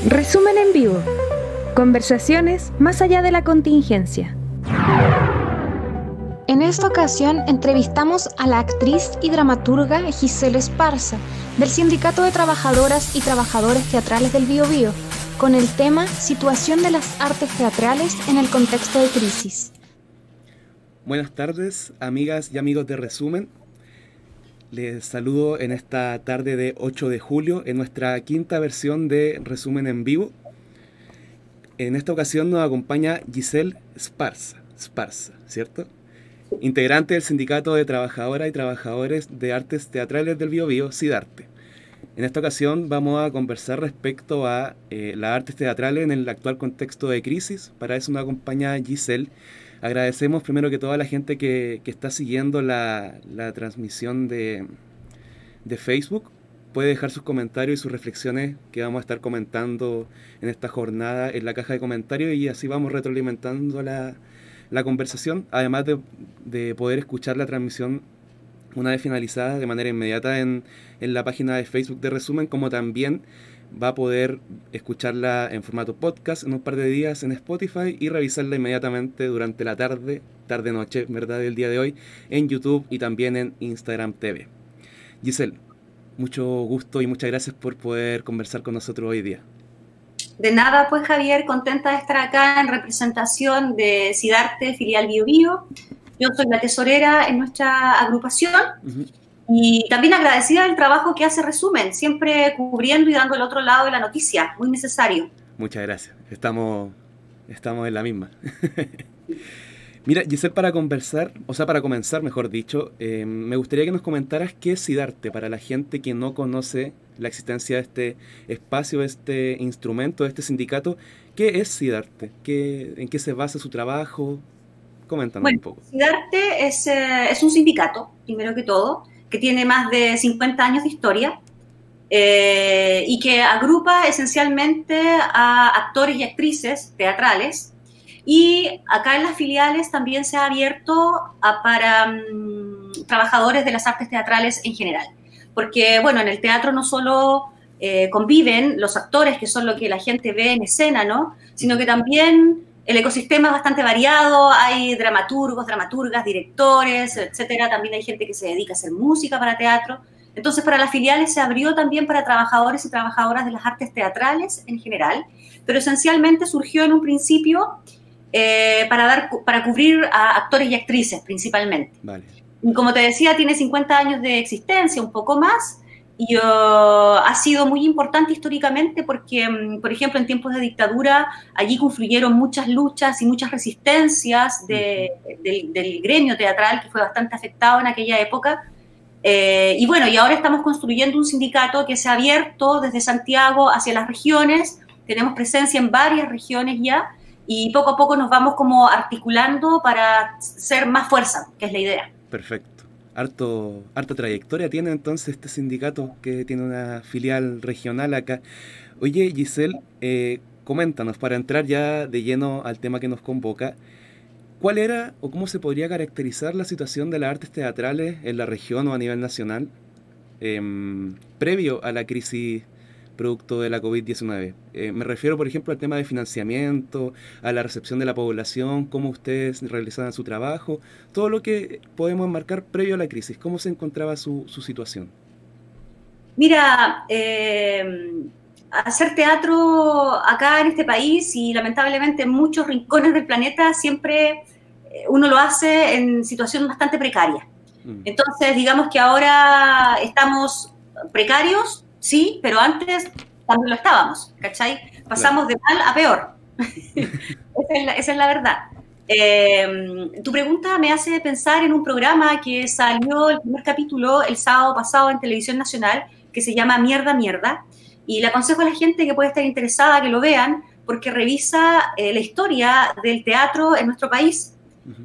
Resumen en vivo. Conversaciones más allá de la contingencia. En esta ocasión entrevistamos a la actriz y dramaturga Giselle Esparza, del Sindicato de Trabajadoras y Trabajadores Teatrales del Biobío, con el tema Situación de las artes teatrales en el contexto de crisis. Buenas tardes, amigas y amigos de Resumen. Les saludo en esta tarde de 8 de julio en nuestra quinta versión de Resumen en Vivo. En esta ocasión nos acompaña Giselle Esparza, ¿cierto? Integrante del Sindicato de Trabajadoras y Trabajadores de Artes Teatrales del Biobío, SIDARTE. En esta ocasión vamos a conversar respecto a las artes teatrales en el actual contexto de crisis. Para eso nos acompaña Giselle. Agradecemos primero que todo a la gente que está siguiendo la transmisión de Facebook. Puede dejar sus comentarios y sus reflexiones que vamos a estar comentando en esta jornada en la caja de comentarios, y así vamos retroalimentando la conversación, además de poder escuchar la transmisión una vez finalizada de manera inmediata en la página de Facebook de Resumen, como también va a poder escucharla en formato podcast en un par de días en Spotify y revisarla inmediatamente durante la tarde-noche, ¿verdad?, del día de hoy en YouTube y también en Instagram TV. Giselle, mucho gusto y muchas gracias por poder conversar con nosotros hoy día. De nada, pues Javier, contenta de estar acá en representación de SIDARTE, filial Biobío. Yo soy la tesorera en nuestra agrupación y también agradecida del trabajo que hace Resumen, siempre cubriendo y dando el otro lado de la noticia, muy necesario. Muchas gracias, estamos en la misma. Mira, Giselle, para comenzar, mejor dicho, me gustaría que nos comentaras qué es SIDARTE para la gente que no conoce la existencia de este espacio, de este instrumento, de este sindicato. ¿Qué es SIDARTE? ¿En qué se basa su trabajo? Coméntanos un poco. SIDARTE es un sindicato, primero que todo, que tiene más de 50 años de historia y que agrupa esencialmente a actores y actrices teatrales. Y acá en las filiales también se ha abierto para trabajadores de las artes teatrales en general. Porque, bueno, en el teatro no solo conviven los actores, que son lo que la gente ve en escena, ¿no?, sino que también el ecosistema es bastante variado, hay dramaturgos, dramaturgas, directores, etcétera. También hay gente que se dedica a hacer música para teatro. Entonces, para las filiales se abrió también para trabajadores y trabajadoras de las artes teatrales en general, pero esencialmente surgió en un principio para cubrir a actores y actrices principalmente. Vale. Y como te decía, tiene 50 años de existencia, un poco más, y ha sido muy importante históricamente porque, por ejemplo, en tiempos de dictadura, allí confluyeron muchas luchas y muchas resistencias del gremio teatral, que fue bastante afectado en aquella época. Y bueno, y ahora estamos construyendo un sindicato que se ha abierto desde Santiago hacia las regiones. Tenemos presencia en varias regiones ya, y poco a poco nos vamos como articulando para ser más fuerza, que es la idea. Perfecto. Harta trayectoria tiene entonces este sindicato, que tiene una filial regional acá. Oye, Giselle, coméntanos, para entrar ya de lleno al tema que nos convoca, ¿cuál era o cómo se podría caracterizar la situación de las artes teatrales en la región o a nivel nacional previo a la crisis producto de la COVID-19? Me refiero, por ejemplo, al tema de financiamiento, a la recepción de la población, cómo ustedes realizaban su trabajo, todo lo que podemos enmarcar previo a la crisis. ¿Cómo se encontraba su situación? Mira, hacer teatro acá en este país y lamentablemente en muchos rincones del planeta siempre uno lo hace en situación bastante precaria. Entonces, digamos que ahora estamos precarios, sí, pero antes también lo estábamos, ¿cachai? Pasamos de mal a peor. Esa es la verdad. Tu pregunta me hace pensar en un programa que salió el primer capítulo el sábado pasado en Televisión Nacional, que se llama Mierda, Mierda, y le aconsejo a la gente que puede estar interesada que lo vean, porque revisa la historia del teatro en nuestro país.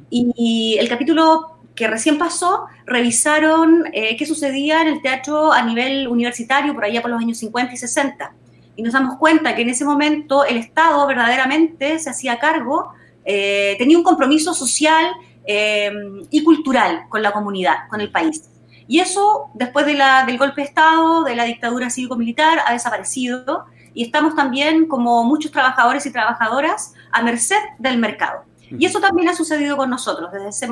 Y el capítulo que recién pasó, revisaron qué sucedía en el teatro a nivel universitario por allá por los años 50 y 60. Y nos damos cuenta que en ese momento el Estado verdaderamente se hacía cargo, tenía un compromiso social y cultural con la comunidad, con el país. Y eso, después del golpe de Estado, de la dictadura cívico-militar, ha desaparecido. y estamos también, como muchos trabajadores y trabajadoras, a merced del mercado. Y eso también ha sucedido con nosotros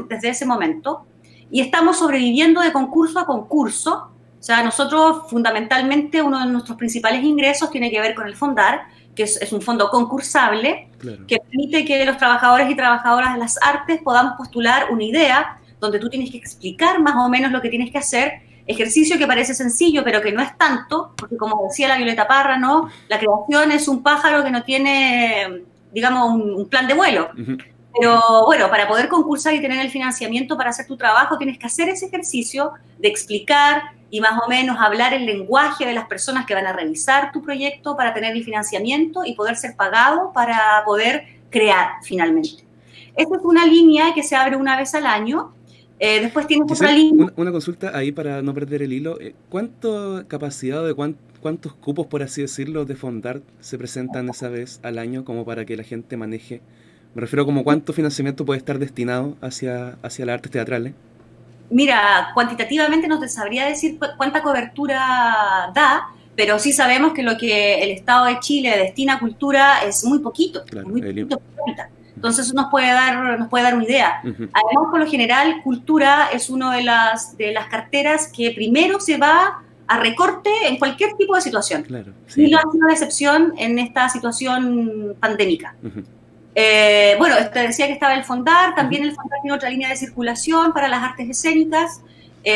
desde ese momento, y estamos sobreviviendo de concurso a concurso. O sea, nosotros fundamentalmente uno de nuestros principales ingresos tiene que ver con el Fondar, que es un fondo concursable, claro, que permite que los trabajadores y trabajadoras de las artes podamos postular una idea donde tú tienes que explicar más o menos lo que tienes que hacer, ejercicio que parece sencillo, pero que no es tanto, porque como decía la Violeta Parra, ¿no? La creación es un pájaro que no tiene, digamos, un plan de vuelo. Pero bueno, para poder concursar y tener el financiamiento para hacer tu trabajo, tienes que hacer ese ejercicio de explicar y más o menos hablar el lenguaje de las personas que van a revisar tu proyecto para tener el financiamiento y poder ser pagado para poder crear finalmente. Esta es una línea que se abre una vez al año. Después tienes otra línea. Una consulta ahí para no perder el hilo. ¿Cuánta capacidad de cuántos cupos, por así decirlo, de Fondar se presentan esa vez al año como para que la gente maneje? Me refiero como cuánto financiamiento puede estar destinado hacia las artes teatrales. Mira, cuantitativamente no te sabría decir cuánta cobertura da, pero sí sabemos que lo que el Estado de Chile destina a cultura es muy poquito. Claro, muy poquito. Entonces eso nos puede dar una idea. Además, por lo general, cultura es una de las carteras que primero se va a recorte en cualquier tipo de situación. Claro, sí. Y no ha sido una excepción en esta situación pandémica. Bueno, te decía que estaba el Fondar, también el Fondar tiene otra línea de circulación para las artes escénicas,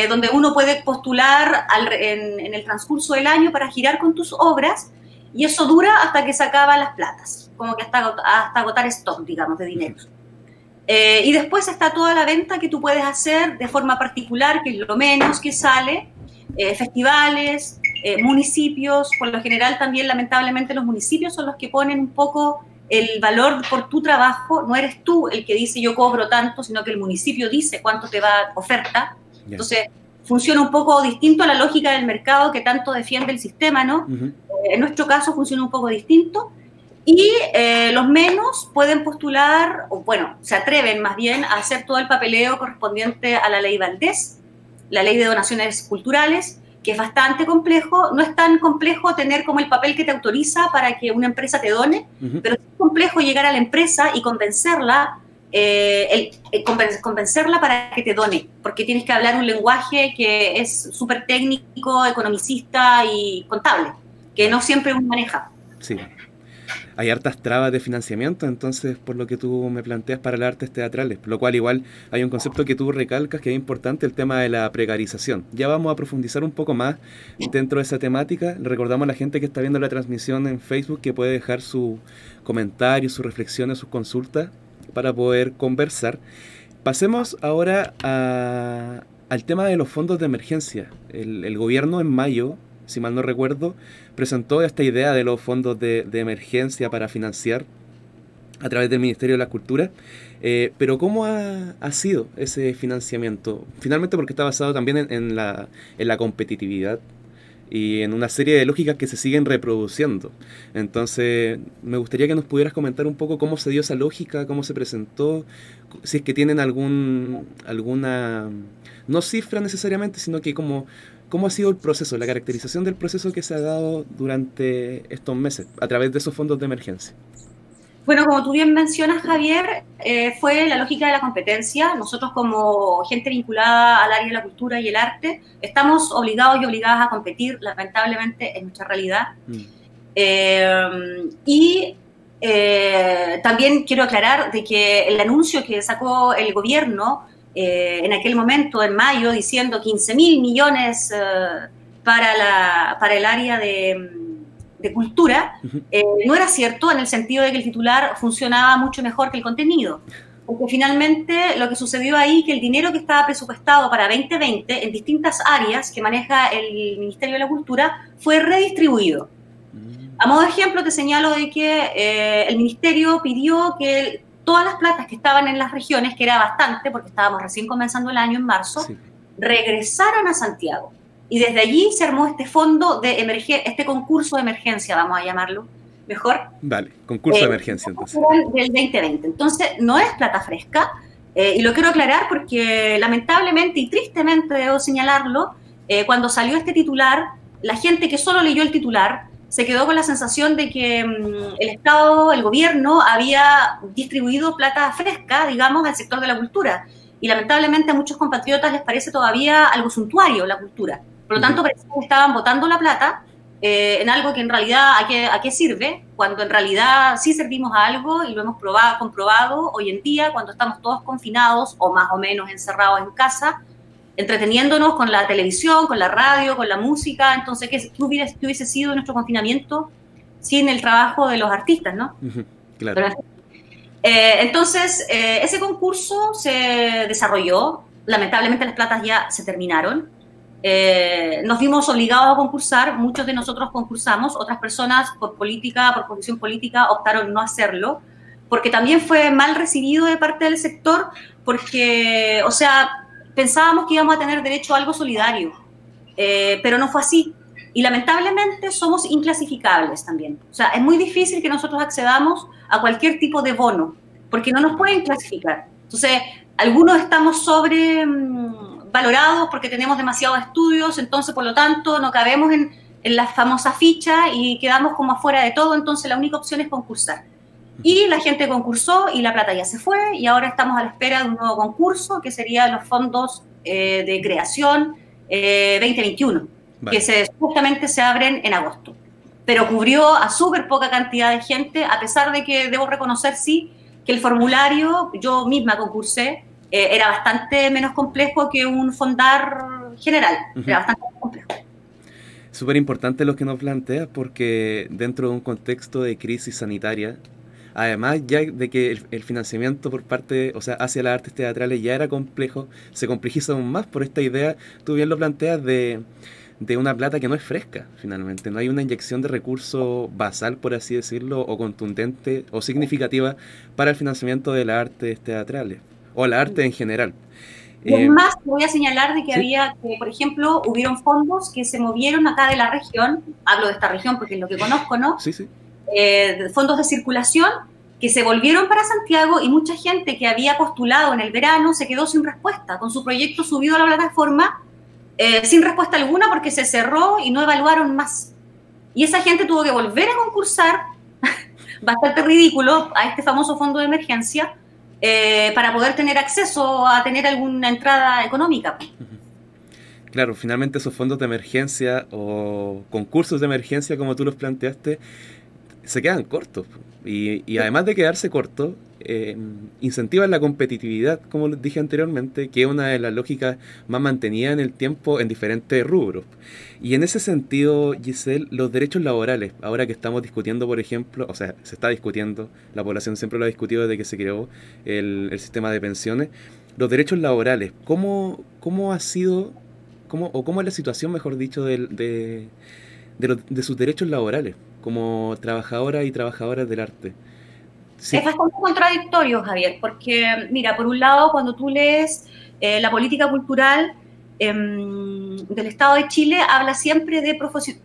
donde uno puede postular en el transcurso del año para girar con tus obras, y eso dura hasta que se acaban las platas, como que hasta agotar stock, digamos, de dinero. Y después está toda la venta que tú puedes hacer de forma particular, que es lo menos que sale, festivales, municipios. Por lo general también, lamentablemente, los municipios son los que ponen un poco el valor por tu trabajo. No eres tú el que dice yo cobro tanto, sino que el municipio dice cuánto te va a oferta. Entonces, funciona un poco distinto a la lógica del mercado que tanto defiende el sistema, ¿no? En nuestro caso funciona un poco distinto. Y los menos pueden postular, o bueno, se atreven más bien a hacer todo el papeleo correspondiente a la ley Valdés, la ley de donaciones culturales, que es bastante complejo. No es tan complejo tener como el papel que te autoriza para que una empresa te done, pero es complejo llegar a la empresa y convencerla, convencerla para que te done, porque tienes que hablar un lenguaje que es súper técnico, economicista y contable, que no siempre uno maneja. Sí. Hay hartas trabas de financiamiento, entonces, por lo que tú me planteas para las artes teatrales, lo cual igual hay un concepto que tú recalcas que es importante, el tema de la precarización. Ya vamos a profundizar un poco más dentro de esa temática. Le recordamos a la gente que está viendo la transmisión en Facebook que puede dejar sus comentarios, sus reflexiones, sus consultas para poder conversar. Pasemos ahora al tema de los fondos de emergencia. El gobierno en mayo, si mal no recuerdo, presentó esta idea de los fondos de emergencia para financiar a través del Ministerio de la Cultura. Pero ¿cómo ha sido ese financiamiento? Finalmente, porque está basado también en la competitividad y en una serie de lógicas que se siguen reproduciendo. Entonces, me gustaría que nos pudieras comentar un poco cómo se dio esa lógica, cómo se presentó, si es que tienen alguna, no cifra necesariamente, sino que cómo ha sido el proceso, la caracterización del proceso que se ha dado durante estos meses a través de esos fondos de emergencia. Bueno, como tú bien mencionas, Javier, fue la lógica de la competencia. Nosotros, como gente vinculada al área de la cultura y el arte, estamos obligados y obligadas a competir, lamentablemente, en nuestra realidad. También quiero aclarar de que el anuncio que sacó el gobierno en aquel momento, en mayo, diciendo 15.000 millones para el área de cultura, no era cierto, en el sentido de que el titular funcionaba mucho mejor que el contenido. Porque finalmente lo que sucedió ahí, que el dinero que estaba presupuestado para 2020 en distintas áreas que maneja el Ministerio de la Cultura fue redistribuido. A modo de ejemplo, te señalo de que el Ministerio pidió que todas las platas que estaban en las regiones, que era bastante, porque estábamos recién comenzando el año en marzo, regresaran a Santiago. Y desde allí se armó este fondo de este concurso de emergencia, vamos a llamarlo mejor. Vale, concurso de emergencia entonces. Del 2020. Entonces, no es plata fresca, y lo quiero aclarar porque lamentablemente y tristemente debo señalarlo, cuando salió este titular, la gente que solo leyó el titular se quedó con la sensación de que el Estado, el gobierno, había distribuido plata fresca, digamos, al sector de la cultura. Y lamentablemente a muchos compatriotas les parece todavía algo suntuario la cultura. Por lo tanto, parece que estaban botando la plata en algo que en realidad a qué sirve, cuando en realidad sí servimos a algo y lo hemos comprobado hoy en día, cuando estamos todos confinados o más o menos encerrados en casa, entreteniéndonos con la televisión, con la radio, con la música. Entonces, ¿qué hubiese sido nuestro confinamiento sin el trabajo de los artistas, no? Claro. Entonces, ese concurso se desarrolló. Lamentablemente las platas ya se terminaron. Nos vimos obligados a concursar. Muchos de nosotros concursamos. Otras personas, por posición política, optaron no hacerlo, porque también fue mal recibido de parte del sector, porque, o sea, pensábamos que íbamos a tener derecho a algo solidario, pero no fue así. Y lamentablemente somos inclasificables también. O sea, es muy difícil que nosotros accedamos a cualquier tipo de bono, porque no nos pueden clasificar. Entonces, algunos estamos sobrevalorados porque tenemos demasiados estudios, entonces, por lo tanto, no cabemos en la famosa ficha y quedamos como afuera de todo. Entonces, la única opción es concursar. Y la gente concursó y la plata ya se fue, y ahora estamos a la espera de un nuevo concurso, que serían los fondos de creación 2021, vale, que justamente se abren en agosto. Pero cubrió a súper poca cantidad de gente, a pesar de que debo reconocer, sí, que el formulario, yo misma concursé, era bastante menos complejo que un fondar general, era bastante más complejo. Súper importante lo que nos planteas, porque dentro de un contexto de crisis sanitaria, además ya de que el financiamiento por parte, o sea, hacia las artes teatrales ya era complejo, se complejiza aún más por esta idea, tú bien lo planteas, de una plata que no es fresca, finalmente. No hay una inyección de recurso basal, por así decirlo, o contundente o significativa para el financiamiento de las artes teatrales, o la arte en general. Es más, voy a señalar de que ¿sí? Por ejemplo, hubieron fondos que se movieron acá de la región, hablo de esta región porque es lo que conozco, ¿no? Sí, sí. Fondos de circulación que se volvieron para Santiago, y mucha gente que había postulado en el verano se quedó sin respuesta, con su proyecto subido a la plataforma, sin respuesta alguna porque se cerró y no evaluaron más. Y esa gente tuvo que volver a concursar, bastante ridículo, a este famoso fondo de emergencia, para poder tener acceso a tener alguna entrada económica. Claro, finalmente esos fondos de emergencia o concursos de emergencia, como tú los planteaste, se quedan cortos. Y además de quedarse cortos, incentivan la competitividad, como dije anteriormente, que es una de las lógicas más mantenidas en el tiempo en diferentes rubros. Y en ese sentido, Giselle, los derechos laborales, ahora que estamos discutiendo, por ejemplo, o sea, se está discutiendo, la población siempre lo ha discutido desde que se creó el sistema de pensiones, los derechos laborales, ¿cómo ha sido, cómo es la situación, mejor dicho, de sus derechos laborales como trabajadoras y trabajadoras del arte? Sí. Es bastante contradictorio, Javier, porque, mira, por un lado, cuando tú lees la política cultural del Estado de Chile, habla siempre de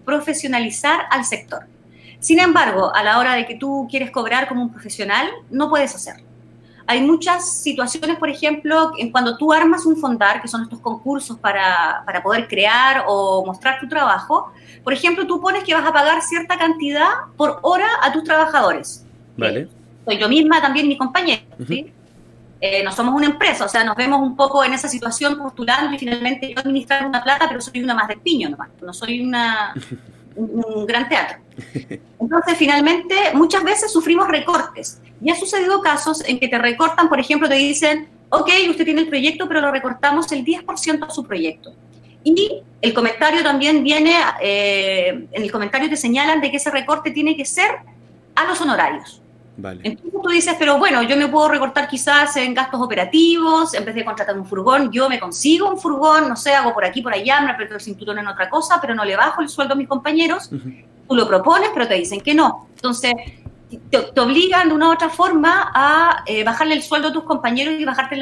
profesionalizar al sector. Sin embargo, a la hora de que tú quieres cobrar como un profesional, no puedes hacerlo. Hay muchas situaciones, por ejemplo, en cuando tú armas un fondar, que son estos concursos para poder crear o mostrar tu trabajo. Por ejemplo, tú pones que vas a pagar cierta cantidad por hora a tus trabajadores. Vale. Soy yo misma, también mis compañeros, ¿sí? No somos una empresa, o sea, nos vemos un poco en esa situación postulando y finalmente yo administrar una plata, pero soy una más del piño nomás, no soy un gran teatro. Entonces, finalmente, muchas veces sufrimos recortes. Y ha sucedido casos en que te recortan, por ejemplo, te dicen, ok, usted tiene el proyecto, pero lo recortamos el 10% a su proyecto. Y el comentario también viene, en el comentario te señalan de que ese recorte tiene que ser a los honorarios. Vale. Entonces tú dices, pero bueno, yo me puedo recortar quizás en gastos operativos, en vez de contratar un furgón, yo me consigo un furgón, no sé, hago por aquí, por allá, me aprieto el cinturón en otra cosa, pero no le bajo el sueldo a mis compañeros. Tú lo propones, pero te dicen que no. Entonces, te obligan de una u otra forma a bajarle el sueldo a tus compañeros y bajarte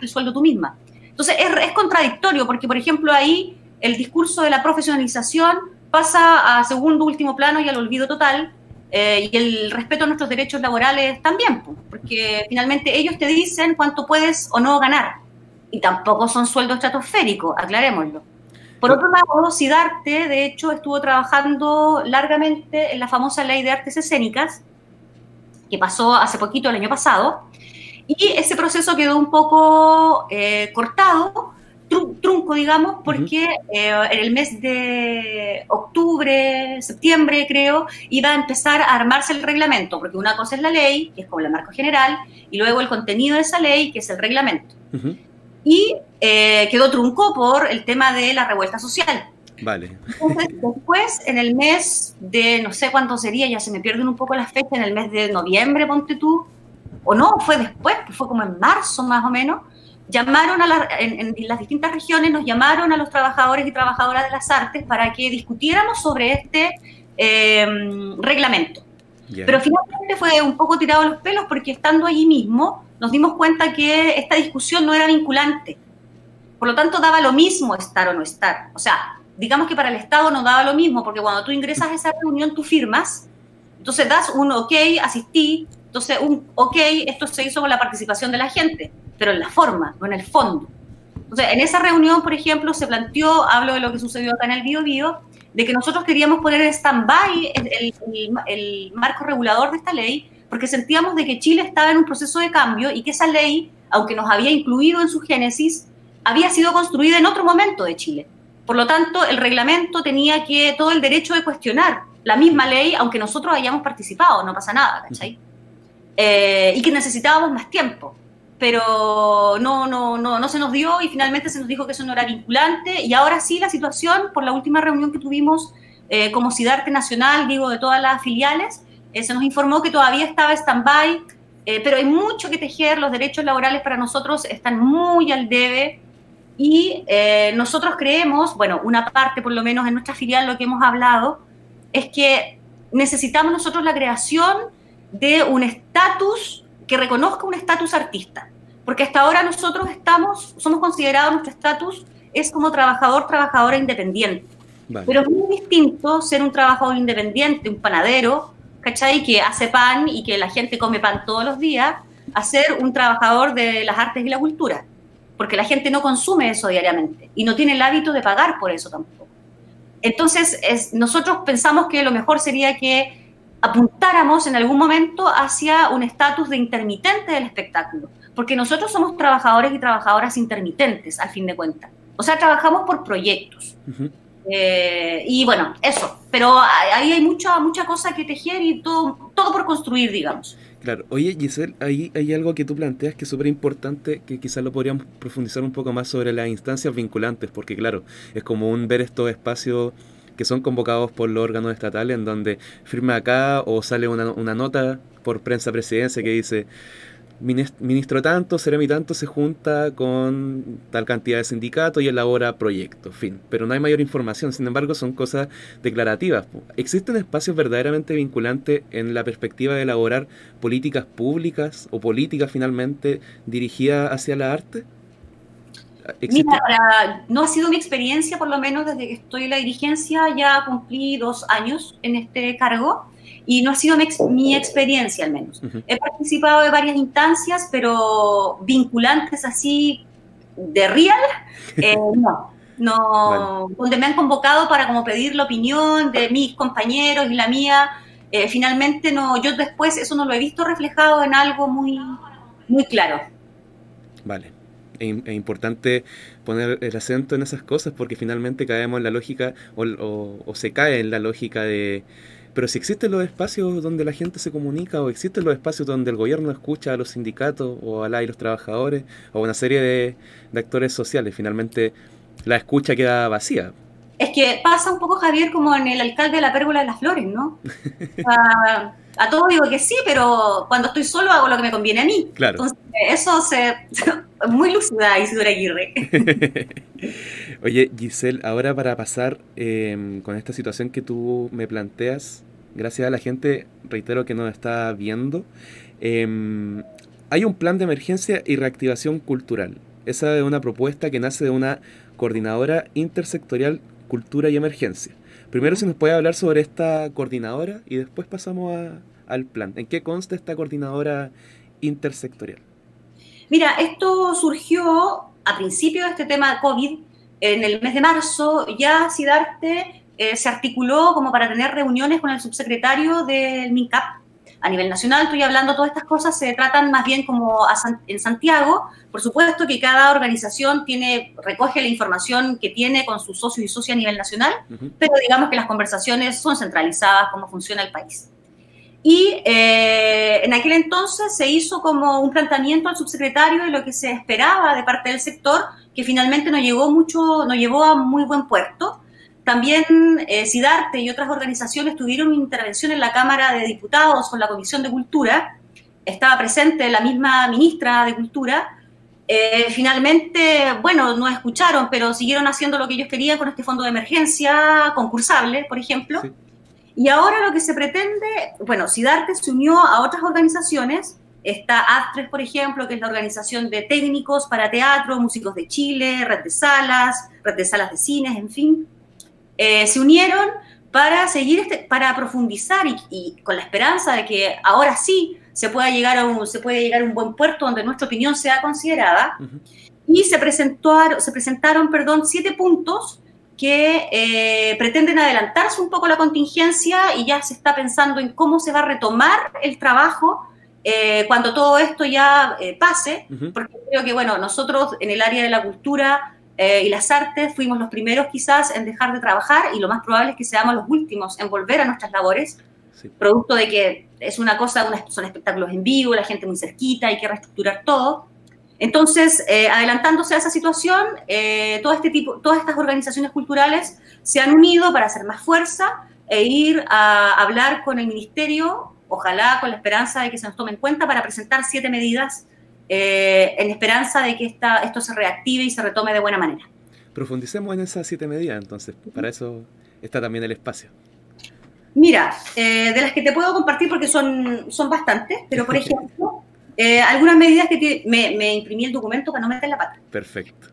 el sueldo tú misma. Entonces, es contradictorio, porque, por ejemplo, ahí el discurso de la profesionalización pasa a segundo, último plano y al olvido total, y el respeto a nuestros derechos laborales también, porque finalmente ellos te dicen cuánto puedes o no ganar, y tampoco son sueldos estratosféricos, aclarémoslo. Por otro lado, Sidarte, de hecho, estuvo trabajando largamente en la famosa Ley de Artes Escénicas, que pasó hace poquito, el año pasado, y ese proceso quedó un poco cortado, trunco, digamos, porque en el mes de octubre, septiembre, creo, iba a empezar a armarse el reglamento, porque una cosa es la ley, que es como el marco general, y luego el contenido de esa ley, que es el reglamento. Y quedó trunco por el tema de la revuelta social. Vale. Entonces, después, en el mes de, no sé cuánto sería, ya se me pierden un poco las fechas, en el mes de noviembre, ponte tú, o no, fue después, fue como en marzo más o menos, llamaron en las distintas regiones, nos llamaron a los trabajadores y trabajadoras de las artes para que discutiéramos sobre este reglamento. Yeah. Pero finalmente fue un poco tirado a los pelos porque estando allí mismo nos dimos cuenta que esta discusión no era vinculante. Por lo tanto, daba lo mismo estar o no estar. O sea, digamos que para el Estado no daba lo mismo, porque cuando tú ingresas a esa reunión, tú firmas, entonces das un ok, asistí, entonces un ok, esto se hizo con la participación de la gente, pero en la forma, no en el fondo. Entonces, en esa reunión, por ejemplo, se planteó, hablo de lo que sucedió acá en el Biobío, de que nosotros queríamos poner en stand-by el marco regulador de esta ley, porque sentíamos de que Chile estaba en un proceso de cambio y que esa ley, aunque nos había incluido en su génesis, había sido construida en otro momento de Chile. Por lo tanto, el reglamento tenía todo el derecho de cuestionar la misma ley, aunque nosotros hayamos participado, no pasa nada, ¿cachai? Y que necesitábamos más tiempo. Pero no se nos dio y finalmente se nos dijo que eso no era vinculante. Y ahora sí, la situación, por la última reunión que tuvimos como Sidarte Nacional, digo, de todas las filiales, se nos informó que todavía estaba stand-by, pero hay mucho que tejer, los derechos laborales para nosotros están muy al debe. Y nosotros creemos, bueno, una parte por lo menos en nuestra filial lo que hemos hablado, es que necesitamos nosotros la creación de un estatus que reconozca un estatus artista, porque hasta ahora nosotros somos considerados, nuestro estatus es como trabajadora independiente. Vale. Pero es muy distinto ser un trabajador independiente, un panadero, ¿cachai? Que hace pan y que la gente come pan todos los días, a ser un trabajador de las artes y la cultura. Porque la gente no consume eso diariamente y no tiene el hábito de pagar por eso tampoco. Entonces, nosotros pensamos que lo mejor sería que apuntáramos en algún momento hacia un estatus de intermitente del espectáculo, porque nosotros somos trabajadores y trabajadoras intermitentes, al fin de cuentas. O sea, trabajamos por proyectos. Y bueno, eso. Pero ahí hay mucha cosa que tejer y todo por construir, digamos. Claro. Oye, Giselle, ahí hay algo que tú planteas que es súper importante, que quizás lo podríamos profundizar un poco más sobre las instancias vinculantes, porque claro, es común ver estos espacios que son convocados por los órganos estatales en donde firma acá o sale una nota por prensa presidencia que dice ministro tanto, Seremi tanto se junta con tal cantidad de sindicatos y elabora proyectos, fin. Pero no hay mayor información, sin embargo son cosas declarativas. ¿Existen espacios verdaderamente vinculantes en la perspectiva de elaborar políticas públicas o políticas finalmente dirigidas hacia la arte? Mira, no ha sido mi experiencia, por lo menos desde que estoy en la dirigencia, ya cumplí 2 años en este cargo, y no ha sido mi experiencia al menos. He participado de varias instancias, pero vinculantes así de real, no, vale. Donde me han convocado para como pedir la opinión de mis compañeros y la mía, finalmente no, yo después eso no lo he visto reflejado en algo muy, muy claro. Vale. Es importante poner el acento en esas cosas porque finalmente caemos en la lógica o se cae en la lógica de pero si existen los espacios donde la gente se comunica o existen los espacios donde el gobierno escucha a los sindicatos o a los trabajadores o una serie de actores sociales, finalmente la escucha queda vacía. Es que pasa un poco, Javier, como en el alcalde de la Pérgola de las Flores, ¿no? A todo digo que sí, pero cuando estoy solo hago lo que me conviene a mí. Claro. Entonces, eso es muy lúcida, Isidora Aguirre. Oye, Giselle, ahora para pasar con esta situación que tú me planteas, gracias a la gente, reitero que nos está viendo, hay un plan de emergencia y reactivación cultural. Esa es una propuesta que nace de una coordinadora intersectorial Cultura y Emergencia. Primero, si nos puede hablar sobre esta coordinadora y después pasamos al plan. ¿En qué consta esta coordinadora intersectorial? Mira, esto surgió a principio de este tema de COVID, en el mes de marzo, ya SIDARTE se articuló como para tener reuniones con el subsecretario del MINCAP a nivel nacional. Estoy hablando, todas estas cosas se tratan más bien como en Santiago. Por supuesto que cada organización recoge la información que tiene con sus socios y socias a nivel nacional, pero digamos que las conversaciones son centralizadas, cómo funciona el país. Y en aquel entonces se hizo como un planteamiento al subsecretario de lo que se esperaba de parte del sector, que finalmente no llevó a muy buen puerto. También SIDARTE y otras organizaciones tuvieron una intervención en la Cámara de Diputados con la Comisión de Cultura. Estaba presente la misma ministra de Cultura. Finalmente, bueno, no escucharon, pero siguieron haciendo lo que ellos querían con este fondo de emergencia concursable, por ejemplo. Sí. Y ahora lo que se pretende, bueno, SIDARTE se unió a otras organizaciones. Está ASTRES, por ejemplo, que es la organización de técnicos para teatro, músicos de Chile, red de salas de cines, en fin. Se unieron para para profundizar y con la esperanza de que ahora sí se pueda llegar a un buen puerto donde nuestra opinión sea considerada. Y se presentaron 7 puntos que pretenden adelantarse un poco la contingencia, y ya se está pensando en cómo se va a retomar el trabajo cuando todo esto ya pase, porque creo que, bueno, nosotros en el área de la cultura y las artes fuimos los primeros quizás en dejar de trabajar, y lo más probable es que seamos los últimos en volver a nuestras labores, producto de que es una cosa, son espectáculos en vivo, la gente muy cerquita, hay que reestructurar todo. Entonces, adelantándose a esa situación, todas estas organizaciones culturales se han unido para hacer más fuerza e ir a hablar con el ministerio, ojalá con la esperanza de que se nos tome en cuenta, para presentar 7 medidas en esperanza de que esto se reactive y se retome de buena manera. Profundicemos en esas 7 medidas, entonces, para eso está también el espacio. Mira, de las que te puedo compartir, porque son bastantes, pero por ejemplo, algunas medidas que me imprimí el documento para no meter la pata. Perfecto.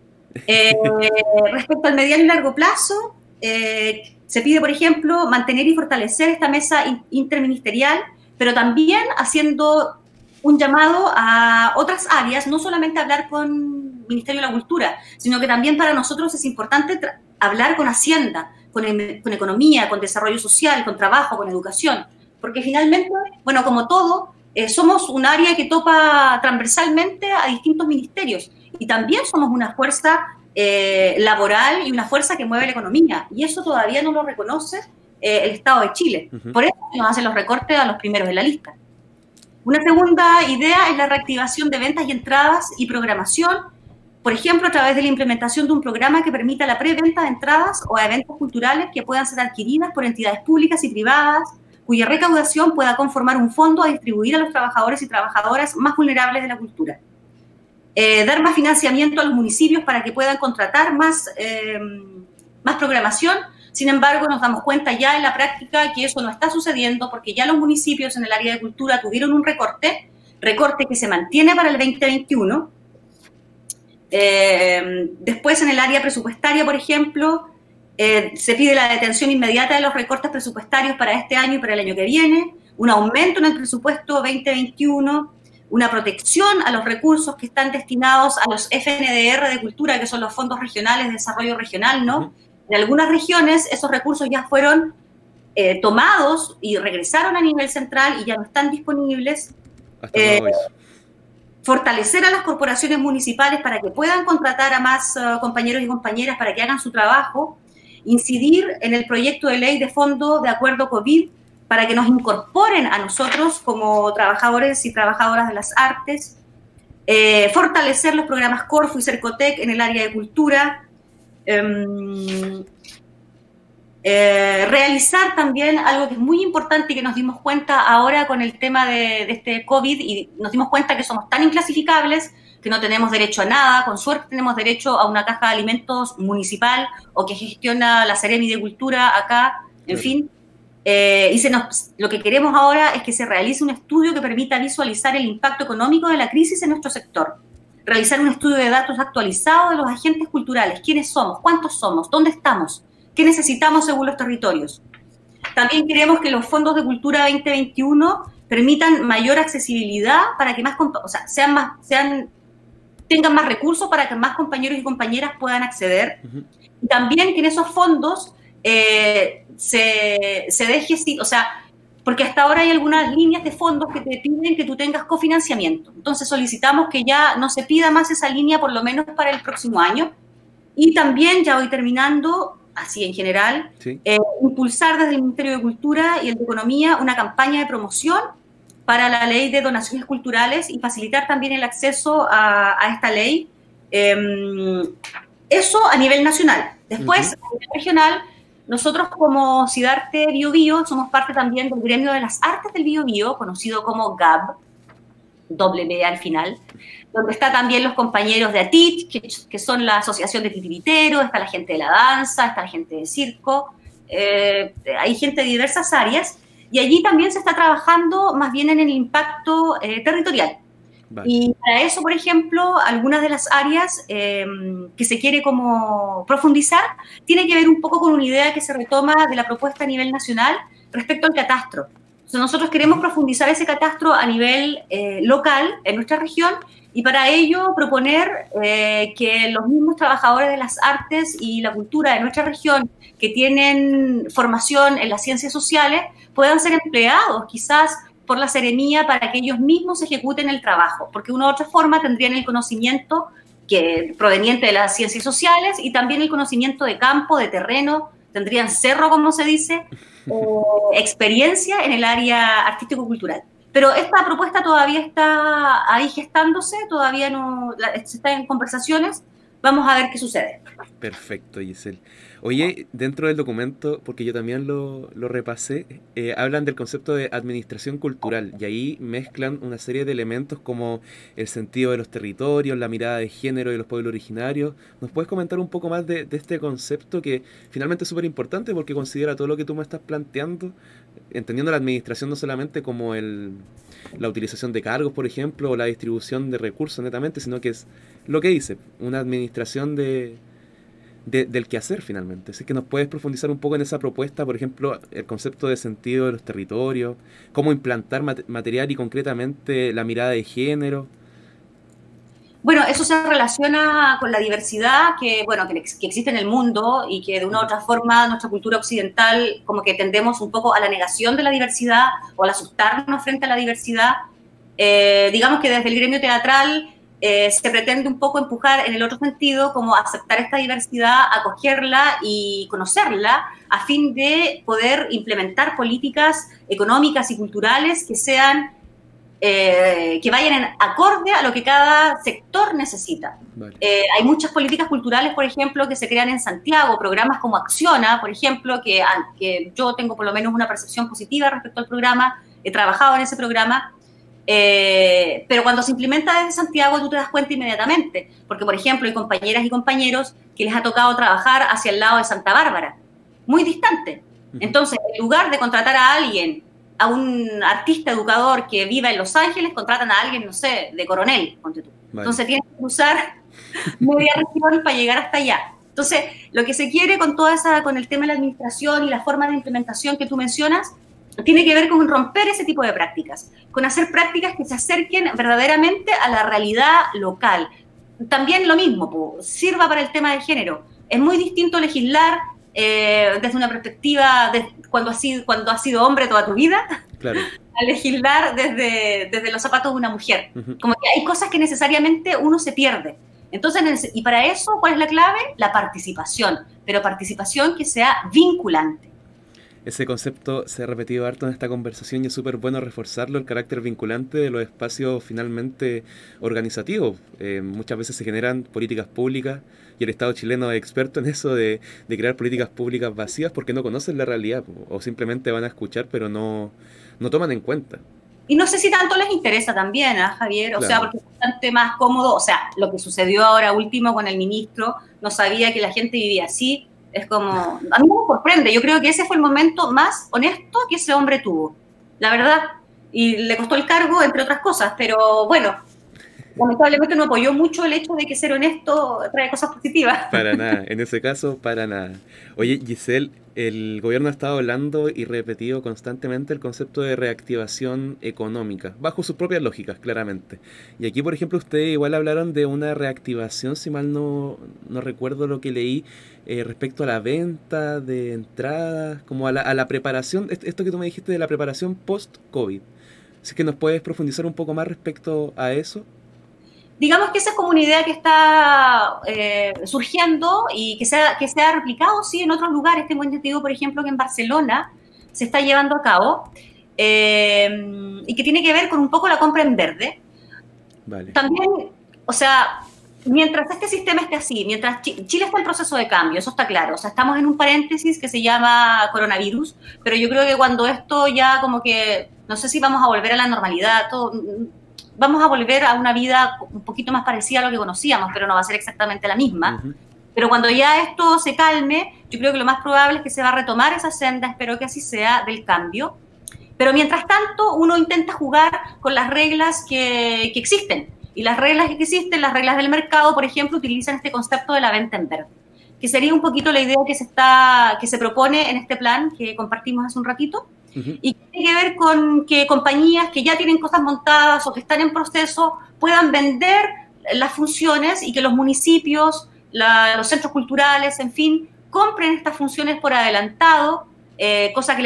Respecto al mediano y largo plazo, se pide, por ejemplo, mantener y fortalecer esta mesa interministerial, pero también haciendo un llamado a otras áreas, no solamente hablar con el Ministerio de la Cultura, sino que también para nosotros es importante hablar con Hacienda, con Economía, con Desarrollo Social, con Trabajo, con Educación, porque finalmente, bueno, como todo, somos un área que topa transversalmente a distintos ministerios, y también somos una fuerza laboral y una fuerza que mueve la economía, y eso todavía no lo reconoce el Estado de Chile. Por eso nos hacen los recortes a los primeros de la lista. Una segunda idea es la reactivación de ventas y entradas y programación, por ejemplo, a través de la implementación de un programa que permita la preventa de entradas o eventos culturales que puedan ser adquiridas por entidades públicas y privadas, cuya recaudación pueda conformar un fondo a distribuir a los trabajadores y trabajadoras más vulnerables de la cultura. Dar más financiamiento a los municipios para que puedan contratar más programación. Sin embargo, nos damos cuenta ya en la práctica que eso no está sucediendo, porque ya los municipios en el área de cultura tuvieron un recorte que se mantiene para el 2021. Después, en el área presupuestaria, por ejemplo, se pide la detención inmediata de los recortes presupuestarios para este año y para el año que viene, un aumento en el presupuesto 2021, una protección a los recursos que están destinados a los FNDR de cultura, que son los fondos regionales de desarrollo regional, ¿no? En algunas regiones esos recursos ya fueron tomados y regresaron a nivel central y ya no están disponibles. Fortalecer a las corporaciones municipales para que puedan contratar a más compañeros y compañeras para que hagan su trabajo. Incidir en el proyecto de ley de fondo de acuerdo COVID para que nos incorporen a nosotros como trabajadores y trabajadoras de las artes. Fortalecer los programas Corfo y Cercotec en el área de cultura. Realizar también algo que es muy importante y que nos dimos cuenta ahora con el tema de este COVID, y nos dimos cuenta que somos tan inclasificables que no tenemos derecho a nada. Con suerte tenemos derecho a una caja de alimentos municipal o que gestiona la Seremi de Cultura acá, en fin. Lo que queremos ahora es que se realice un estudio que permita visualizar el impacto económico de la crisis en nuestro sector. Realizar un estudio de datos actualizado de los agentes culturales, quiénes somos, cuántos somos, dónde estamos, qué necesitamos según los territorios. También queremos que los fondos de cultura 2021 permitan mayor accesibilidad para que sean tengan más recursos para que más compañeros y compañeras puedan acceder. Y también que en esos fondos se deje, o sea, porque hasta ahora hay algunas líneas de fondos que te piden que tú tengas cofinanciamiento. Entonces solicitamos que ya no se pida más esa línea, por lo menos para el próximo año. Y también, ya voy terminando, así en general, sí, impulsar desde el Ministerio de Cultura y el de Economía una campaña de promoción para la ley de donaciones culturales y facilitar también el acceso a esta ley. Eso a nivel nacional. Después, a nivel regional, nosotros como Sidarte Bio Bio somos parte también del Gremio de las Artes del Bio Bio, conocido como GAB, doble B al final, donde está también los compañeros de ATIT, que son la Asociación de Titiriteros, está la gente de la danza, está la gente de circo, hay gente de diversas áreas, y allí también se está trabajando más bien en el impacto territorial. Vale. Y para eso, por ejemplo, algunas de las áreas que se quiere como profundizar tiene que ver un poco con una idea que se retoma de la propuesta a nivel nacional respecto al catastro. Entonces, nosotros queremos profundizar ese catastro a nivel local en nuestra región y para ello proponer que los mismos trabajadores de las artes y la cultura de nuestra región que tienen formación en las ciencias sociales puedan ser empleados quizás por la Seremía para que ellos mismos ejecuten el trabajo, porque de una u otra forma tendrían el conocimiento proveniente de las ciencias sociales y también el conocimiento de campo, de terreno, tendrían cerro, como se dice, experiencia en el área artístico-cultural. Pero esta propuesta todavía está ahí gestándose, todavía no está en conversaciones. Vamos a ver qué sucede. Perfecto, Giselle. Oye, dentro del documento, porque yo también lo repasé, hablan del concepto de administración cultural y ahí mezclan una serie de elementos como el sentido de los territorios, la mirada de género de los pueblos originarios. ¿Nos puedes comentar un poco más de este concepto que finalmente es súper importante porque considera todo lo que tú me estás planteando, entendiendo la administración no solamente como la utilización de cargos, por ejemplo, o la distribución de recursos netamente, sino que es lo que dice, una administración del quehacer finalmente? Así que nos puedes profundizar un poco en esa propuesta, por ejemplo, el concepto de sentido de los territorios, cómo implantar material y concretamente la mirada de género. Bueno, eso se relaciona con la diversidad que existe en el mundo y que de una u otra forma nuestra cultura occidental como que tendemos un poco a la negación de la diversidad o al asustarnos frente a la diversidad. Digamos que desde el gremio teatral se pretende un poco empujar en el otro sentido, como aceptar esta diversidad, acogerla y conocerla a fin de poder implementar políticas económicas y culturales que sean que vayan en acorde a lo que cada sector necesita. Vale. Hay muchas políticas culturales, por ejemplo, que se crean en Santiago, programas como Acciona, por ejemplo, que yo tengo por lo menos una percepción positiva respecto al programa, he trabajado en ese programa, pero cuando se implementa desde Santiago tú te das cuenta inmediatamente, porque por ejemplo hay compañeras y compañeros que les ha tocado trabajar hacia el lado de Santa Bárbara, muy distante. Entonces, en lugar de contratar a alguien, a un artista educador que viva en Los Ángeles, contratan a alguien, no sé, de Coronel, ponte tú. Vale. Entonces tienes que cruzar media región para llegar hasta allá. Entonces, lo que se quiere con con el tema de la administración y la forma de implementación que tú mencionas, tiene que ver con romper ese tipo de prácticas, con hacer prácticas que se acerquen verdaderamente a la realidad local. También lo mismo, sirva para el tema del género. Es muy distinto legislar desde una perspectiva de cuando has sido hombre toda tu vida, claro, a legislar desde los zapatos de una mujer. Como que hay cosas que necesariamente uno se pierde. Entonces, y para eso, ¿cuál es la clave? La participación, pero participación que sea vinculante. Ese concepto se ha repetido harto en esta conversación y es súper bueno reforzarlo, el carácter vinculante de los espacios finalmente organizativos. Muchas veces se generan políticas públicas y el Estado chileno es experto en eso de crear políticas públicas vacías porque no conocen la realidad o simplemente van a escuchar pero no toman en cuenta. Y no sé si tanto les interesa también, ¿eh, Javier? O sea, porque es bastante más cómodo. O sea, lo que sucedió ahora último con el ministro, no sabía que la gente vivía así. Es como, a mí me sorprende, yo creo que ese fue el momento más honesto que ese hombre tuvo, la verdad, y le costó el cargo, entre otras cosas, pero bueno, lamentablemente no apoyó mucho el hecho de que ser honesto trae cosas positivas. Para nada, en ese caso, para nada. Oye, Giselle, el gobierno ha estado hablando y repetido constantemente el concepto de reactivación económica, bajo sus propias lógicas, claramente. Y aquí, por ejemplo, ustedes igual hablaron de una reactivación, si mal no recuerdo lo que leí, respecto a la venta de entradas, como a la preparación, esto que tú me dijiste de la preparación post-COVID. Así que nos puedes profundizar un poco más respecto a eso. Digamos que esa es como una idea que está surgiendo y que se ha replicado, sí, en otros lugares. Tengo entendido, por ejemplo, que en Barcelona se está llevando a cabo y que tiene que ver con un poco la compra en verde. Vale. También, o sea, mientras este sistema esté así, mientras Chile está en proceso de cambio, eso está claro. O sea, estamos en un paréntesis que se llama coronavirus, pero yo creo que cuando esto ya como que, no sé si vamos a volver a la normalidad, vamos a volver a una vida un poquito más parecida a lo que conocíamos, pero no va a ser exactamente la misma. Uh-huh. Pero cuando ya esto se calme, yo creo que lo más probable es que se va a retomar esa senda, espero que así sea, del cambio. Pero mientras tanto, uno intenta jugar con las reglas que existen. Y las reglas que existen, las reglas del mercado, por ejemplo, utilizan este concepto de la venta en verde, que sería un poquito la idea que se propone en este plan que compartimos hace un ratito. Uh-huh. Y tiene que ver con que compañías que ya tienen cosas montadas o que están en proceso puedan vender las funciones y que los municipios, los centros culturales, en fin, compren estas funciones por adelantado, cosa que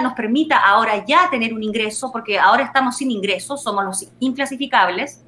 nos permita ahora ya tener un ingreso, porque ahora estamos sin ingresos, somos los inclasificables,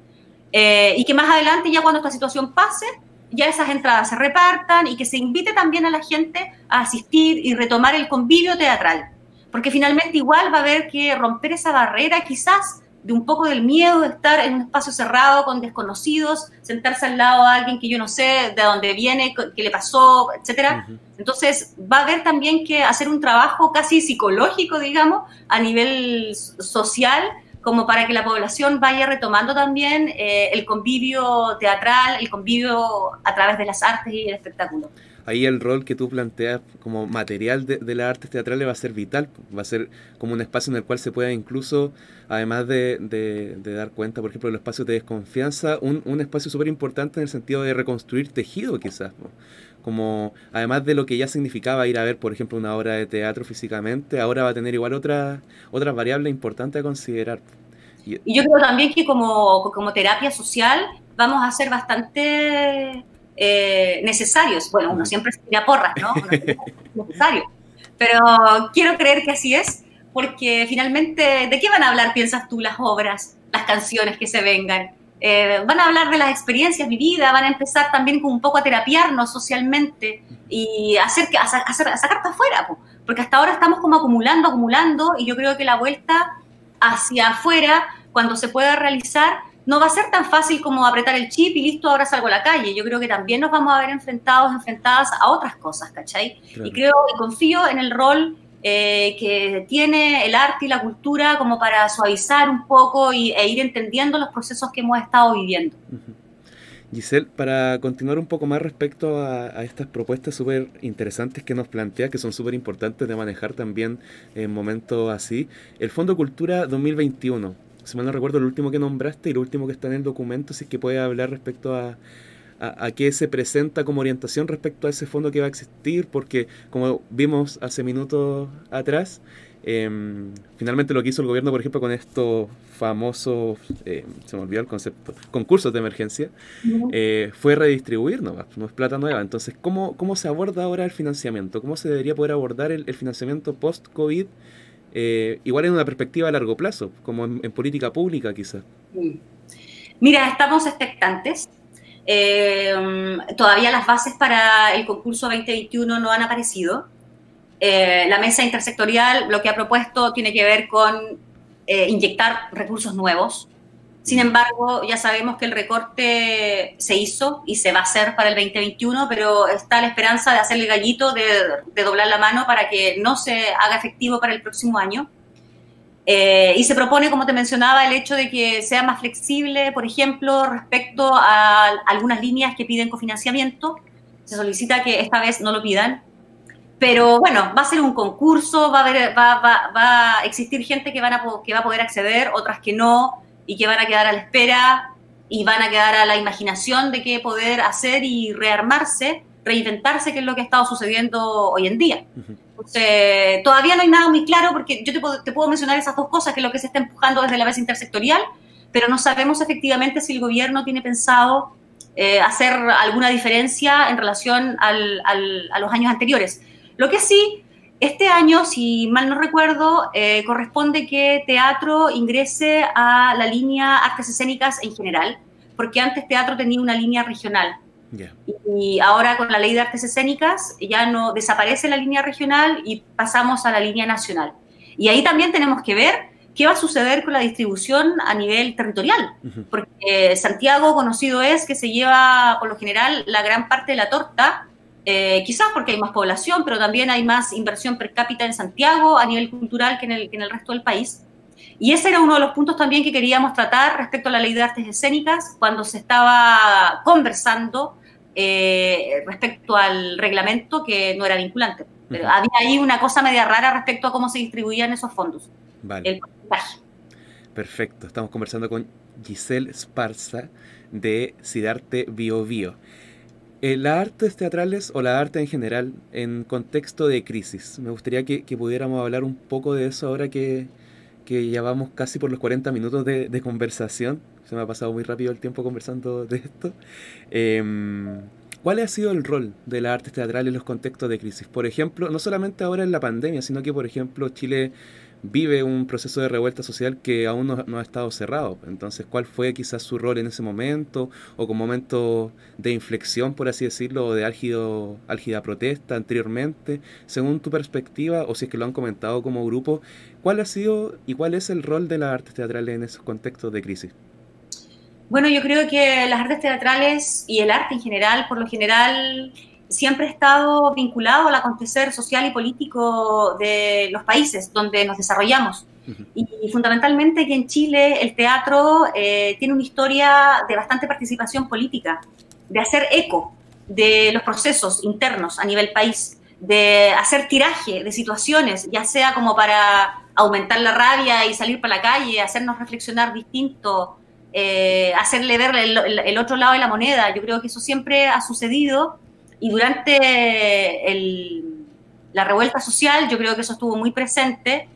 y que más adelante, ya cuando esta situación pase, ya esas entradas se repartan y que se invite también a la gente a asistir y retomar el convivio teatral. Porque finalmente igual va a haber que romper esa barrera quizás de un poco del miedo de estar en un espacio cerrado con desconocidos, sentarse al lado a alguien que yo no sé de dónde viene, qué le pasó, etcétera. Uh-huh. Entonces va a haber también que hacer un trabajo casi psicológico, digamos, a nivel social, como para que la población vaya retomando también el convivio teatral, el convivio a través de las artes y el espectáculo. Ahí el rol que tú planteas como material de las artes teatrales va a ser vital, va a ser como un espacio en el cual se pueda incluso, además de dar cuenta, por ejemplo, de los espacios de desconfianza, un espacio súper importante en el sentido de reconstruir tejido quizás, ¿no? Como además de lo que ya significaba ir a ver, por ejemplo, una obra de teatro físicamente, ahora va a tener igual otras variables importantes a considerar. Y yo creo también que como terapia social vamos a ser bastante necesarios. Bueno, uno siempre se tira porras, ¿no? Uno necesario. Pero quiero creer que así es, porque finalmente, ¿de qué van a hablar, piensas tú, las obras, las canciones que se vengan? Van a hablar de las experiencias vividas, van a empezar también como un poco a terapiarnos socialmente y a sacarte afuera, porque hasta ahora estamos como acumulando, y yo creo que la vuelta hacia afuera, cuando se pueda realizar, no va a ser tan fácil como apretar el chip y listo, ahora salgo a la calle. Yo creo que también nos vamos a ver enfrentadas a otras cosas, ¿cachai? Claro. Y creo y confío en el rol que tiene el arte y la cultura como para suavizar un poco e ir entendiendo los procesos que hemos estado viviendo. Uh-huh. Giselle, para continuar un poco más respecto a estas propuestas súper interesantes que nos plantea, que son súper importantes de manejar también en momentos así, el Fondo Cultura 2021, si mal no recuerdo, el último que nombraste y el último que está en el documento, si es que puede hablar respecto a qué se presenta como orientación respecto a ese fondo que va a existir, porque como vimos hace minutos atrás, finalmente lo que hizo el gobierno, por ejemplo, con estos famosos, se me olvidó el concepto, concursos de emergencia, fue redistribuir, no es plata nueva. Entonces, ¿cómo se aborda ahora el financiamiento? ¿Cómo se debería poder abordar el financiamiento post-COVID? Igual en una perspectiva a largo plazo, como en política pública quizás. Mira, estamos expectantes. Todavía las bases para el concurso 2021 no han aparecido. La mesa intersectorial lo que ha propuesto tiene que ver con inyectar recursos nuevos. Sin embargo, ya sabemos que el recorte se hizo y se va a hacer para el 2021, pero está la esperanza de hacerle gallito, de doblar la mano para que no se haga efectivo para el próximo año. Y se propone, como te mencionaba, el hecho de que sea más flexible, por ejemplo, respecto a algunas líneas que piden cofinanciamiento. Se solicita que esta vez no lo pidan. Pero bueno, va a ser un concurso, va a existir gente que va a poder acceder, otras que no, y que van a quedar a la espera. y van a quedar a la imaginación de qué poder hacer y rearmarse, reinventarse, que es lo que ha estado sucediendo hoy en día. Entonces, todavía no hay nada muy claro, porque yo te puedo mencionar esas dos cosas, que es lo que se está empujando desde la mesa intersectorial, pero no sabemos efectivamente si el gobierno tiene pensado hacer alguna diferencia en relación a los años anteriores. Lo que sí, este año, si mal no recuerdo, corresponde que teatro ingrese a la línea artes escénicas en general, porque antes teatro tenía una línea regional. Yeah. Y ahora con la ley de artes escénicas ya no desaparece la línea regional y pasamos a la línea nacional. Y ahí también tenemos que ver qué va a suceder con la distribución a nivel territorial, porque Santiago conocido es que se lleva por lo general la gran parte de la torta, quizás porque hay más población, pero también hay más inversión per cápita en Santiago a nivel cultural que en el resto del país. Y ese era uno de los puntos también que queríamos tratar respecto a la ley de artes escénicas cuando se estaba conversando respecto al reglamento, que no era vinculante. Pero había ahí una cosa media rara respecto a cómo se distribuían esos fondos. Vale. El porcentaje. Perfecto. Estamos conversando con Giselle Esparza de Sidarte Bio Bio. Las artes teatrales o la arte en general en contexto de crisis. Me gustaría que pudiéramos hablar un poco de eso ahora que ya vamos casi por los 40 minutos de conversación. Se me ha pasado muy rápido el tiempo conversando de esto. ¿Cuál ha sido el rol de las artes teatrales en los contextos de crisis? Por ejemplo, no solamente ahora en la pandemia, sino que, por ejemplo, Chile vive un proceso de revuelta social que aún no ha estado cerrado. Entonces, ¿cuál fue quizás su rol en ese momento? O con momento de inflexión, por así decirlo, o de álgida protesta anteriormente. Según tu perspectiva, o si es que lo han comentado como grupo, ¿cuál ha sido y cuál es el rol de las artes teatrales en esos contextos de crisis? Bueno, yo creo que las artes teatrales y el arte en general, por lo general, siempre ha estado vinculado al acontecer social y político de los países donde nos desarrollamos. Y fundamentalmente que en Chile el teatro tiene una historia de bastante participación política, de hacer eco de los procesos internos a nivel país, de hacer tiraje de situaciones, ya sea como para aumentar la rabia y salir para la calle, hacernos reflexionar distinto, hacerle ver el otro lado de la moneda. Yo creo que eso siempre ha sucedido. Y durante la revuelta social, yo creo que eso estuvo muy presente.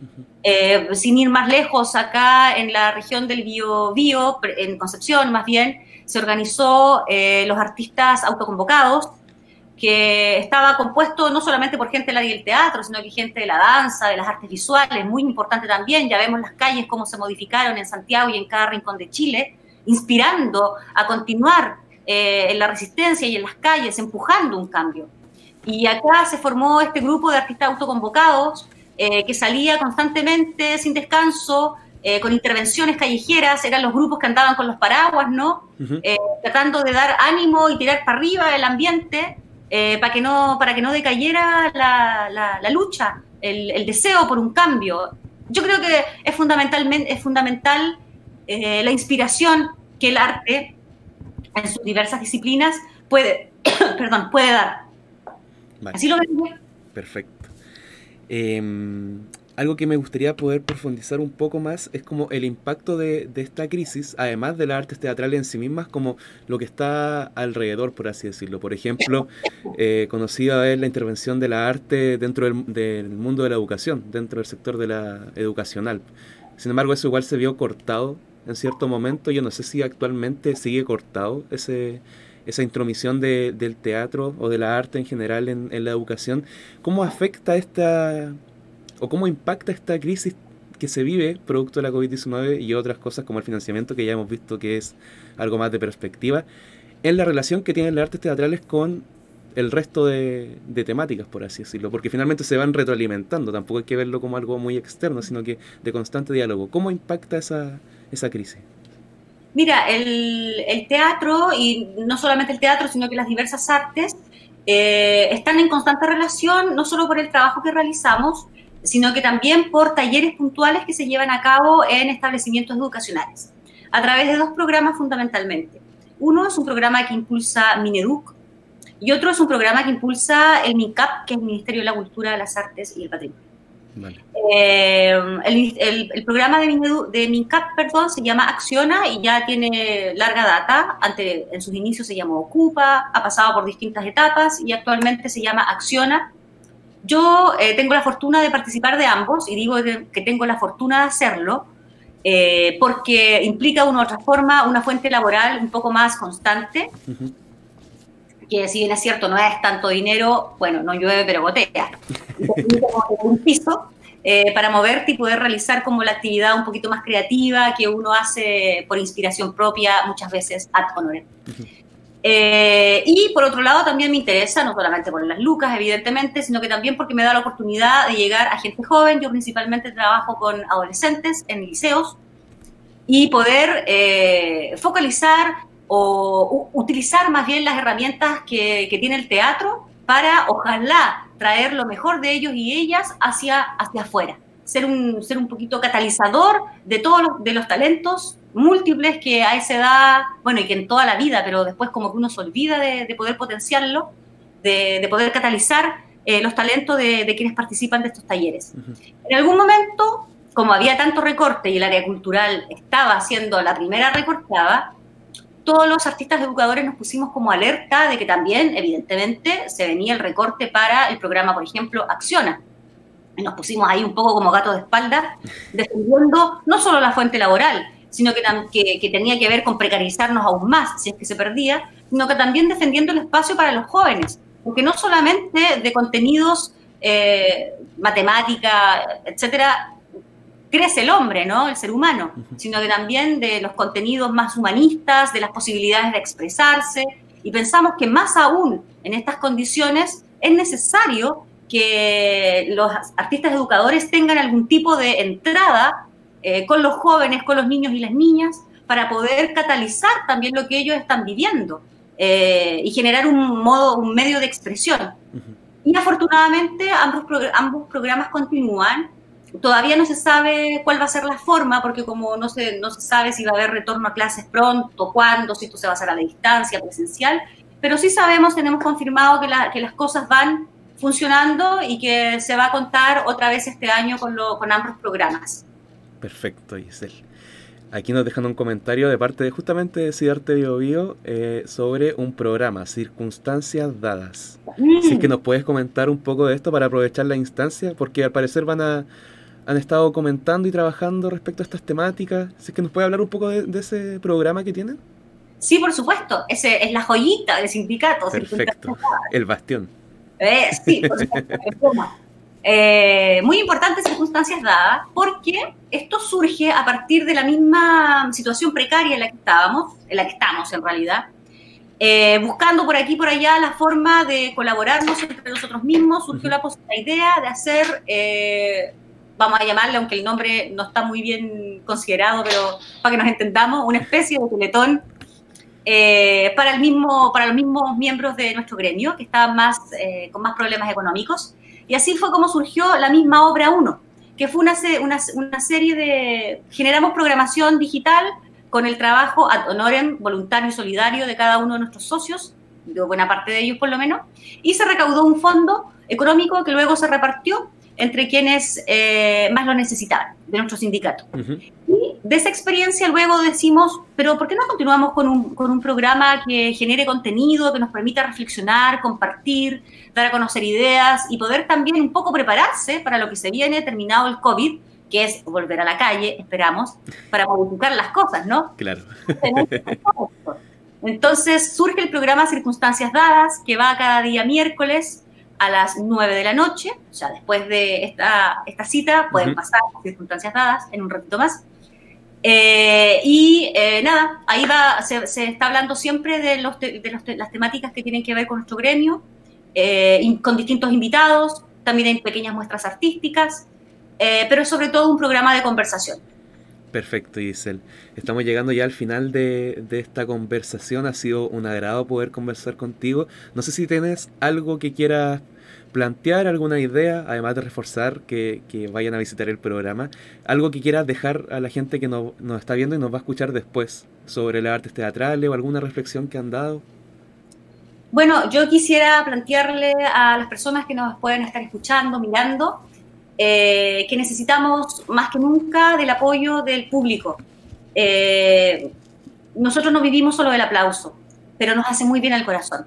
Sin ir más lejos, acá en la región del Biobío, en Concepción más bien, se organizó los artistas autoconvocados, que estaba compuesto no solamente por gente del área del teatro, sino que gente de la danza, de las artes visuales, muy importante también. Ya vemos las calles cómo se modificaron en Santiago y en cada rincón de Chile, inspirando a continuar en la resistencia y en las calles, empujando un cambio. Y acá se formó este grupo de artistas autoconvocados que salía constantemente, sin descanso, con intervenciones callejeras. Eran los grupos que andaban con los paraguas, ¿no? Tratando de dar ánimo y tirar para arriba el ambiente para que no decayera la lucha, el deseo por un cambio. Yo creo que es fundamental la inspiración que el arte en sus diversas disciplinas puede dar. Vale. Así lo veo. Perfecto. Algo que me gustaría poder profundizar un poco más es como el impacto de esta crisis, además de las artes teatrales en sí mismas, como lo que está alrededor, por así decirlo. Por ejemplo, conocida es la intervención de la arte dentro del mundo de la educación, dentro del sector de la educacional. Sin embargo, eso igual se vio cortado en cierto momento. Yo no sé si actualmente sigue cortado esa intromisión del teatro o de la arte en general en la educación. ¿Cómo afecta o cómo impacta esta crisis que se vive producto de la COVID-19 y otras cosas como el financiamiento, que ya hemos visto que es algo más de perspectiva, en la relación que tienen las artes teatrales con el resto de temáticas, por así decirlo? Porque finalmente se van retroalimentando, tampoco hay que verlo como algo muy externo, sino que de constante diálogo. ¿Cómo impacta esa crisis? Mira, el teatro, y no solamente el teatro, sino que las diversas artes, están en constante relación, no solo por el trabajo que realizamos, sino que también por talleres puntuales que se llevan a cabo en establecimientos educacionales, a través de dos programas fundamentalmente. Uno es un programa que impulsa Mineduc, y otro es un programa que impulsa el MINCAP, que es el Ministerio de la Cultura, las Artes y el Patrimonio. Vale. El programa de MINCAP, perdón, se llama Acciona y ya tiene larga data. En sus inicios se llamó Ocupa, ha pasado por distintas etapas y actualmente se llama Acciona. Yo tengo la fortuna de participar de ambos y digo que tengo la fortuna de hacerlo porque implica de una u otra forma una fuente laboral un poco más constante, que si bien es cierto no es tanto dinero, bueno, no llueve pero gotea. Un piso para moverte y poder realizar como la actividad un poquito más creativa que uno hace por inspiración propia, muchas veces ad honorem. Y por otro lado también me interesa, no solamente por las lucas, evidentemente, sino que también porque me da la oportunidad de llegar a gente joven. Yo principalmente trabajo con adolescentes en liceos y poder focalizar o utilizar más bien las herramientas que tiene el teatro para, ojalá, traer lo mejor de ellos y ellas hacia afuera. Ser un poquito catalizador de todos los talentos múltiples que a esa edad, bueno, y que en toda la vida, pero después como que uno se olvida de poder potenciarlo, de poder catalizar los talentos de quienes participan de estos talleres. En algún momento, como había tanto recorte y el área cultural estaba siendo la primera recortada, todos los artistas educadores nos pusimos como alerta de que también, evidentemente, se venía el recorte para el programa, por ejemplo, Acciona. Y nos pusimos ahí un poco como gatos de espalda, defendiendo no solo la fuente laboral, sino que tenía que ver con precarizarnos aún más, si es que se perdía, sino que también defendiendo el espacio para los jóvenes, porque no solamente de contenidos, matemática, etcétera, crece el hombre, ¿no? El ser humano, sino que también de los contenidos más humanistas, de las posibilidades de expresarse, y pensamos que más aún en estas condiciones es necesario que los artistas educadores tengan algún tipo de entrada con los jóvenes, con los niños y las niñas, para poder catalizar también lo que ellos están viviendo y generar un medio de expresión. Y afortunadamente ambos programas continúan. Todavía no se sabe cuál va a ser la forma, porque como no se sabe si va a haber retorno a clases pronto, cuándo, si esto se va a hacer a la distancia, presencial, pero sí sabemos, tenemos confirmado que las cosas van funcionando y que se va a contar otra vez este año con ambos programas. Perfecto, Giselle. Aquí nos dejan un comentario de parte de justamente de Siddhartha Bio Bio sobre un programa, Circunstancias Dadas. Si es que nos puedes comentar un poco de esto para aprovechar la instancia, porque al parecer han estado comentando y trabajando respecto a estas temáticas. Si es que nos puede hablar un poco de ese programa que tienen. Sí, por supuesto. Ese es la joyita del sindicato. Perfecto. El bastión. Sí, por supuesto. Muy importante Circunstancias Dadas, porque esto surge a partir de la misma situación precaria en la que estamos en realidad, buscando por aquí y por allá la forma de colaborarnos entre nosotros mismos. Surgió la idea de hacer, vamos a llamarle, aunque el nombre no está muy bien considerado, pero para que nos entendamos, una especie de teletón para los mismos miembros de nuestro gremio, que estaban con más problemas económicos. Y así fue como surgió la misma Obra 1, que fue una serie de... Generamos programación digital con el trabajo ad honorem, voluntario y solidario de cada uno de nuestros socios, de buena parte de ellos por lo menos, y se recaudó un fondo económico que luego se repartió entre quienes más lo necesitaban, de nuestro sindicato. Y de esa experiencia luego decimos, pero ¿por qué no continuamos con un programa que genere contenido, que nos permita reflexionar, compartir, dar a conocer ideas y poder también un poco prepararse para lo que se viene terminado el COVID, que es volver a la calle, esperamos, para modificar las cosas, ¿no? Claro. Entonces surge el programa Circunstancias Dadas, que va cada día miércoles a las 9 de la noche, o sea, después de esta cita pueden pasar Circunstancias Dadas en un ratito más. Nada, ahí se está hablando siempre de las temáticas que tienen que ver con nuestro gremio, con distintos invitados, también hay pequeñas muestras artísticas, pero sobre todo un programa de conversación. Perfecto, Giselle. Estamos llegando ya al final de esta conversación. Ha sido un agrado poder conversar contigo. No sé si tienes algo que quieras plantear, alguna idea, además de reforzar que vayan a visitar el programa. Algo que quieras dejar a la gente que nos está viendo y nos va a escuchar después sobre las artes teatrales o alguna reflexión que han dado. Bueno, yo quisiera plantearle a las personas que nos pueden estar escuchando, mirando, que necesitamos más que nunca del apoyo del público. Nosotros no vivimos solo del aplauso, pero nos hace muy bien al corazón.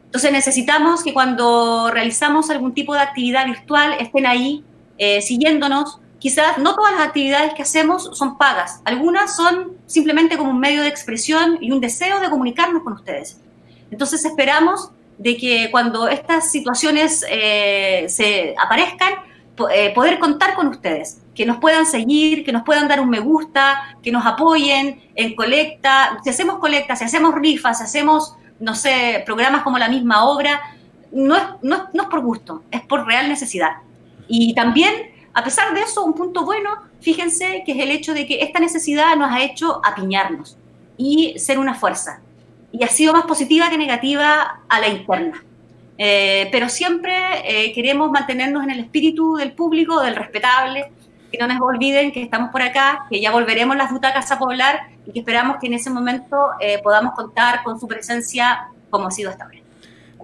Entonces necesitamos que cuando realizamos algún tipo de actividad virtual estén ahí siguiéndonos. Quizás no todas las actividades que hacemos son pagas, algunas son simplemente como un medio de expresión y un deseo de comunicarnos con ustedes. Entonces esperamos de que cuando estas situaciones se aparezcan, poder contar con ustedes, que nos puedan seguir, que nos puedan dar un me gusta, que nos apoyen en colecta. Si hacemos rifas, si hacemos, no sé, programas como La Misma Obra, no es por gusto, es por real necesidad. Y también, a pesar de eso, un punto bueno, fíjense que es el hecho de que esta necesidad nos ha hecho apiñarnos y ser una fuerza. Y ha sido más positiva que negativa a la interna. Pero siempre queremos mantenernos en el espíritu del público, del respetable, que no nos olviden que estamos por acá, que ya volveremos las butacas a poblar y que esperamos que en ese momento podamos contar con su presencia como ha sido hasta ahora.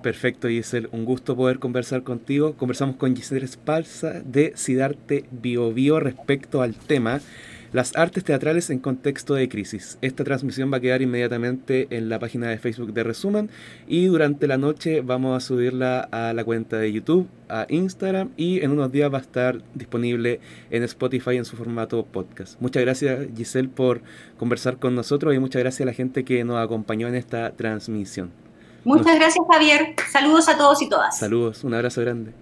Perfecto, Giselle, un gusto poder conversar contigo. Conversamos con Giselle Esparza de Sidarte Biobío respecto al tema Las artes teatrales en contexto de crisis. Esta transmisión va a quedar inmediatamente en la página de Facebook de Resumen y durante la noche vamos a subirla a la cuenta de YouTube, a Instagram y en unos días va a estar disponible en Spotify en su formato podcast. Muchas gracias, Giselle, por conversar con nosotros y muchas gracias a la gente que nos acompañó en esta transmisión. Muchas gracias, Javier. Saludos a todos y todas. Saludos, un abrazo grande.